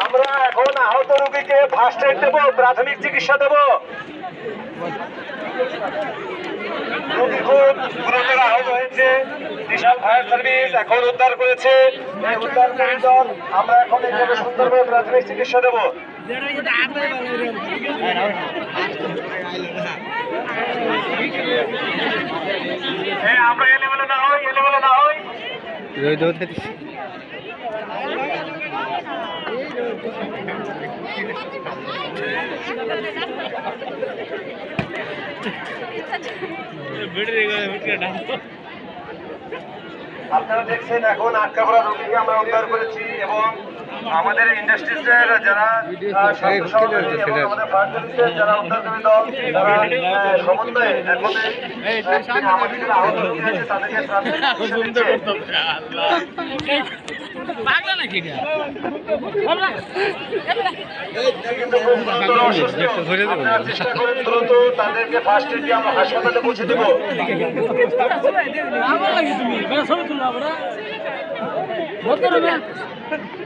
আমরা এখন আহত রোগীকে ফার্স্ট এড দেবো, প্রাথমিক চিকিৎসা দেবো। রোগী খুব গুরুতর আহত হয়েছে, বিশাল ফায়ার সার্ভিস এখন উদ্ধার করেছে। এই উদ্ধারকারী দল আমরা এখন এখানে সুন্দরভাবে প্রাথমিক চিকিৎসা দেবো। আমরা এলেবেলে না হই, এলেবেলে না হই। আপনারা দেখছেন এখন আটকা পড়া রোগীকে আমরা উদ্ধার করেছি এবং আমাদের ইন্ডাস্ট্রিজের যারা আমাদের ফায়ার সার্ভিসের যারা উদ্ধারকারী দল তারা সমন্বয়ে এখন আমাদের যারা আহত রোগী আছে তাদেরকে চেষ্টা করেন দ্রুত তাদেরকে ফার্স্ট এড দিয়ে আমরা হাসপাতালে পৌঁছে দেবো।